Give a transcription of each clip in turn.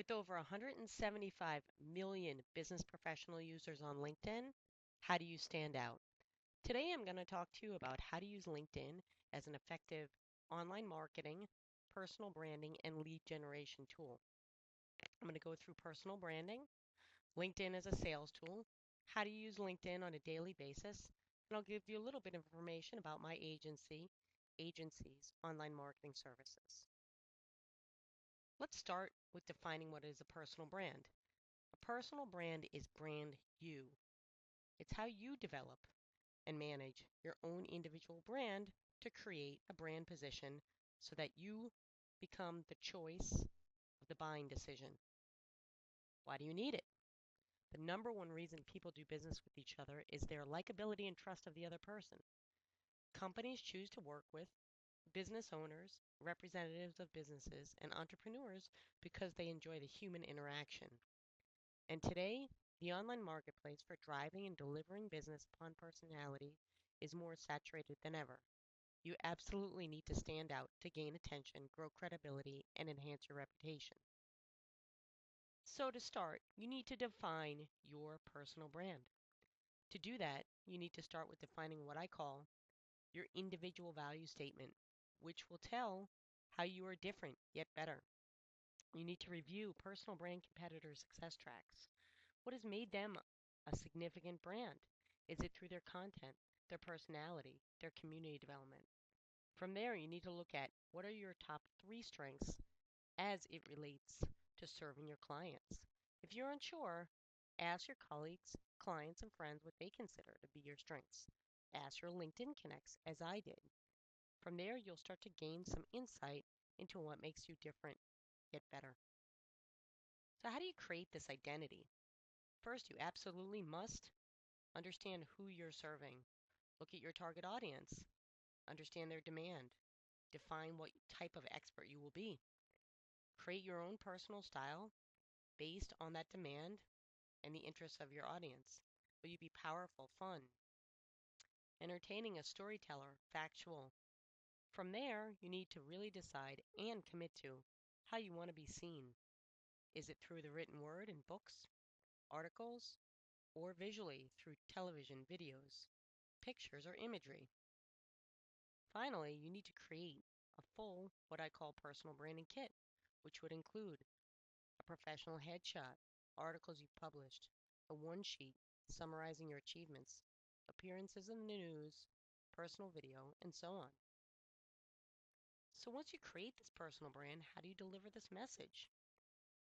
With over 175 million business professional users on LinkedIn, how do you stand out? Today, I'm going to talk to you about how to use LinkedIn as an effective online marketing, personal branding, and lead generation tool. I'm going to go through personal branding, LinkedIn as a sales tool, how to use LinkedIn on a daily basis, and I'll give you a little bit of information about my agency's online marketing services. Let's start with defining what is a personal brand. A personal brand is brand you. It's how you develop and manage your own individual brand to create a brand position so that you become the choice of the buying decision. Why do you need it? The number one reason people do business with each other is their likability and trust of the other person. Companies choose to work with business owners, representatives of businesses, and entrepreneurs because they enjoy the human interaction. And today, the online marketplace for driving and delivering business upon personality is more saturated than ever. You absolutely need to stand out to gain attention, grow credibility, and enhance your reputation. So, to start, you need to define your personal brand. To do that, you need to start with defining what I call your individual value statement, which will tell how you are different yet better. You need to review personal brand competitors' success tracks. What has made them a significant brand? Is it through their content, their personality, their community development? From there, you need to look at what are your top three strengths as it relates to serving your clients. If you're unsure, ask your colleagues, clients, and friends what they consider to be your strengths. Ask your LinkedIn connects, as I did. From there, you'll start to gain some insight into what makes you different yet better. So, how do you create this identity? First, you absolutely must understand who you're serving. Look at your target audience, understand their demand, define what type of expert you will be. Create your own personal style based on that demand and the interests of your audience. Will you be powerful, fun, entertaining, a storyteller, factual? From there, you need to really decide and commit to how you want to be seen. Is it through the written word in books, articles, or visually through television, videos, pictures, or imagery? Finally, you need to create a full, what I call personal branding kit, which would include a professional headshot, articles you've published, a one sheet summarizing your achievements, appearances in the news, personal video, and so on. So once you create this personal brand, how do you deliver this message?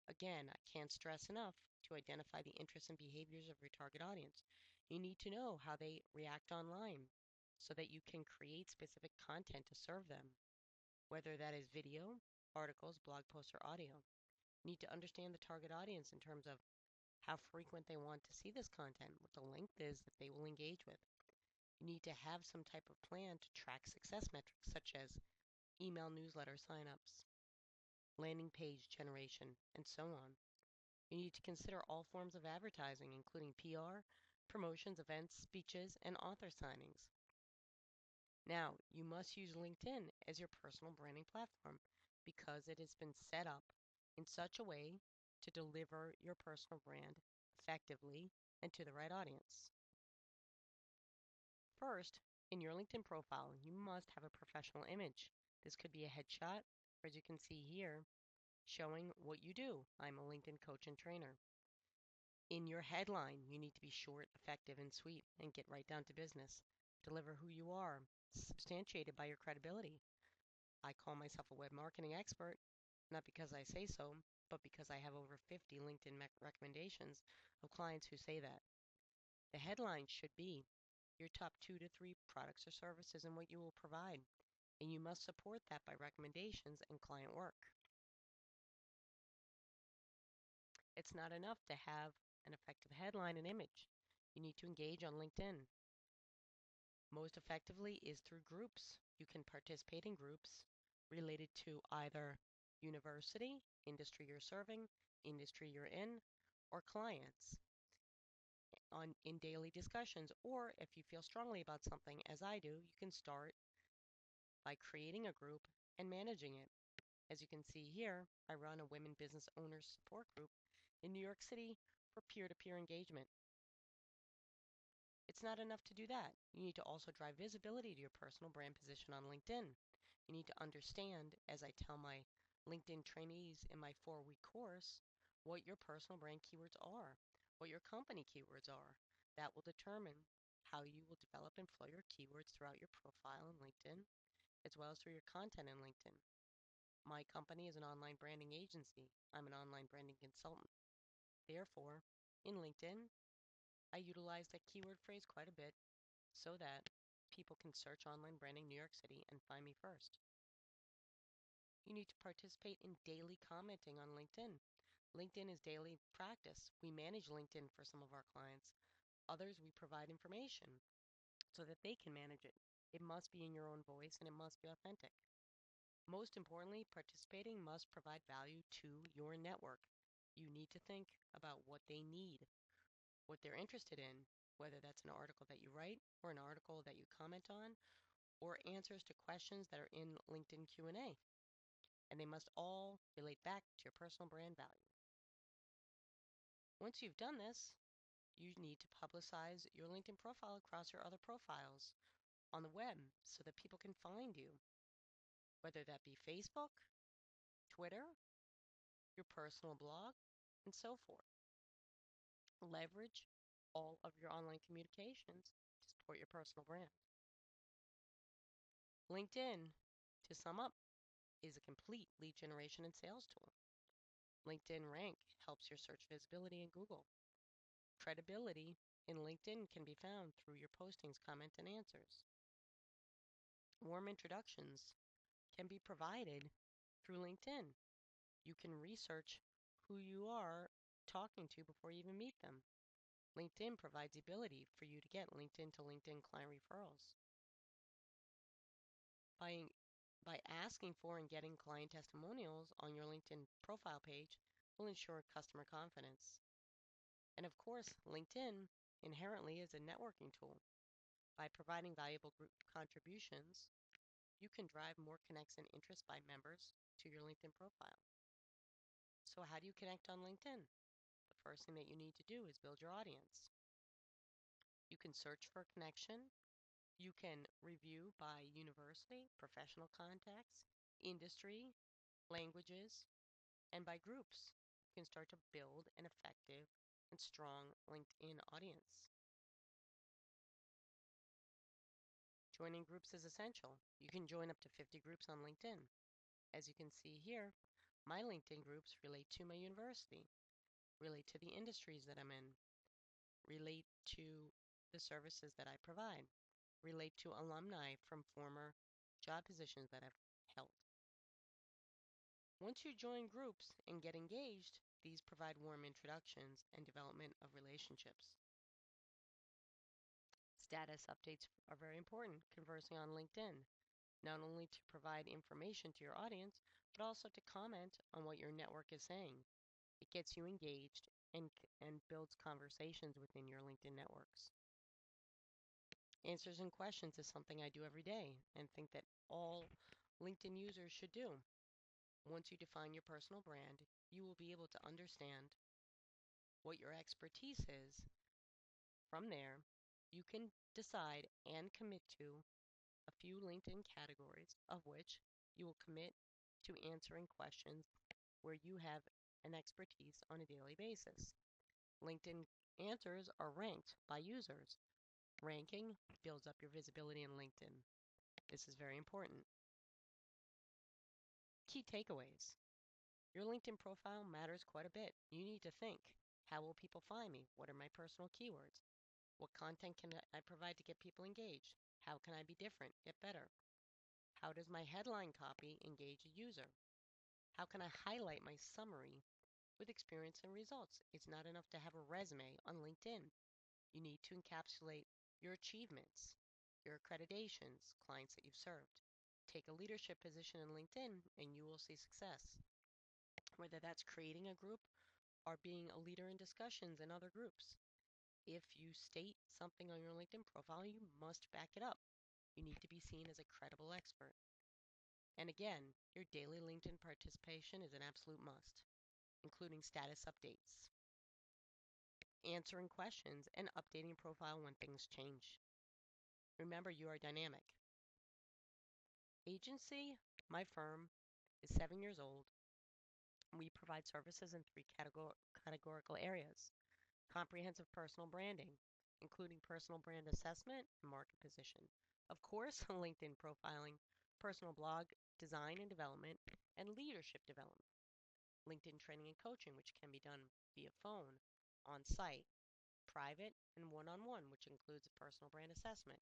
Again, I can't stress enough to identify the interests and behaviors of your target audience. You need to know how they react online so that you can create specific content to serve them, whether that is video, articles, blog posts, or audio. You need to understand the target audience in terms of how frequent they want to see this content, what the length is that they will engage with. You need to have some type of plan to track success metrics such as email newsletter signups, landing page generation, and so on. You need to consider all forms of advertising, including PR, promotions, events, speeches, and author signings. Now, you must use LinkedIn as your personal branding platform because it has been set up in such a way to deliver your personal brand effectively and to the right audience. First, in your LinkedIn profile, you must have a professional image. This could be a headshot, or as you can see here, showing what you do. I'm a LinkedIn coach and trainer. In your headline, you need to be short, effective, and sweet, and get right down to business. Deliver who you are, substantiated by your credibility. I call myself a web marketing expert, not because I say so, but because I have over 50 LinkedIn recommendations of clients who say that. The headline should be your top 2 to 3 products or services and what you will provide, and you must support that by recommendations and client work. It's not enough to have an effective headline and image. You need to engage on LinkedIn. Most effectively is through groups. You can participate in groups related to either university, industry you're serving, industry you're in, or clients in daily discussions. Or if you feel strongly about something, as I do, you can start by creating a group and managing it. As you can see here, I run a women business owners support group in New York City for peer-to-peer engagement. It's not enough to do that. You need to also drive visibility to your personal brand position on LinkedIn. You need to understand, as I tell my LinkedIn trainees in my 4-week course, what your personal brand keywords are, what your company keywords are. That will determine how you will develop and flow your keywords throughout your profile in LinkedIn, as well as through your content in LinkedIn. My company is an online branding agency. I'm an online branding consultant. Therefore, in LinkedIn, I utilize that keyword phrase quite a bit so that people can search online branding New York City and find me first. You need to participate in daily commenting on LinkedIn. LinkedIn is daily practice. We manage LinkedIn for some of our clients. Others, we provide information so that they can manage it. It must be in your own voice and it must be authentic. Most importantly, participating must provide value to your network. You need to think about what they need, what they're interested in, whether that's an article that you write or an article that you comment on, or answers to questions that are in LinkedIn Q&A. And they must all relate back to your personal brand value. Once you've done this, you need to publicize your LinkedIn profile across your other profiles on the web so that people can find you, whether that be Facebook, Twitter, your personal blog, and so forth. Leverage all of your online communications to support your personal brand. LinkedIn, to sum up, is a complete lead generation and sales tool. LinkedIn Rank helps your search visibility in Google. Credibility in LinkedIn can be found through your postings, comments, and answers. Warm introductions can be provided through LinkedIn. You can research who you are talking to before you even meet them. LinkedIn provides the ability for you to get LinkedIn to LinkedIn client referrals. By, by asking for and getting client testimonials on your LinkedIn profile page will ensure customer confidence. And of course, LinkedIn inherently is a networking tool. By providing valuable group contributions, you can drive more connects and interest by members to your LinkedIn profile. So how do you connect on LinkedIn? The first thing that you need to do is build your audience. You can search for a connection. You can review by university, professional contacts, industry, languages, and by groups. You can start to build an effective and strong LinkedIn audience. Joining groups is essential. You can join up to 50 groups on LinkedIn. As you can see here, my LinkedIn groups relate to my university, relate to the industries that I'm in, relate to the services that I provide, relate to alumni from former job positions that I've held. Once you join groups and get engaged, these provide warm introductions and development of relationships. Status updates are very important conversing on LinkedIn, not only to provide information to your audience, but also to comment on what your network is saying. It gets you engaged and builds conversations within your LinkedIn networks. Answers and questions is something I do every day and think that all LinkedIn users should do. Once you define your personal brand, you will be able to understand what your expertise is. From there, you can decide and commit to a few LinkedIn categories, of which you will commit to answering questions where you have an expertise on a daily basis. LinkedIn answers are ranked by users. Ranking builds up your visibility in LinkedIn. This is very important. Key takeaways. Your LinkedIn profile matters quite a bit. You need to think, how will people find me? What are my personal keywords? What content can I provide to get people engaged? How can I be different, get better? How does my headline copy engage a user? How can I highlight my summary with experience and results? It's not enough to have a resume on LinkedIn. You need to encapsulate your achievements, your accreditations, clients that you've served. Take a leadership position in LinkedIn and you will see success. Whether that's creating a group or being a leader in discussions in other groups. If you state something on your LinkedIn profile, you must back it up. You need to be seen as a credible expert. And again, your daily LinkedIn participation is an absolute must, including status updates, answering questions, and updating profile when things change. Remember, you are dynamic. Agency, my firm, is 7 years old. We provide services in three categorical areas: comprehensive personal branding, including personal brand assessment and market position. Of course, LinkedIn profiling, personal blog design and development, and leadership development. LinkedIn training and coaching, which can be done via phone, on site, private, and one on one, which includes a personal brand assessment.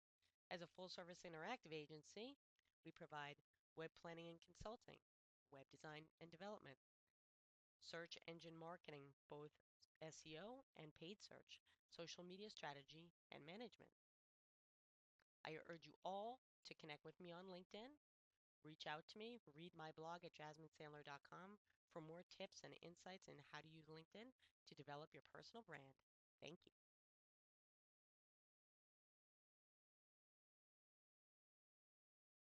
As a full service interactive agency, we provide web planning and consulting, web design and development, search engine marketing, both SEO and paid search, social media strategy, and management. I urge you all to connect with me on LinkedIn. Reach out to me, read my blog at jasminesandler.com for more tips and insights in how to use LinkedIn to develop your personal brand. Thank you.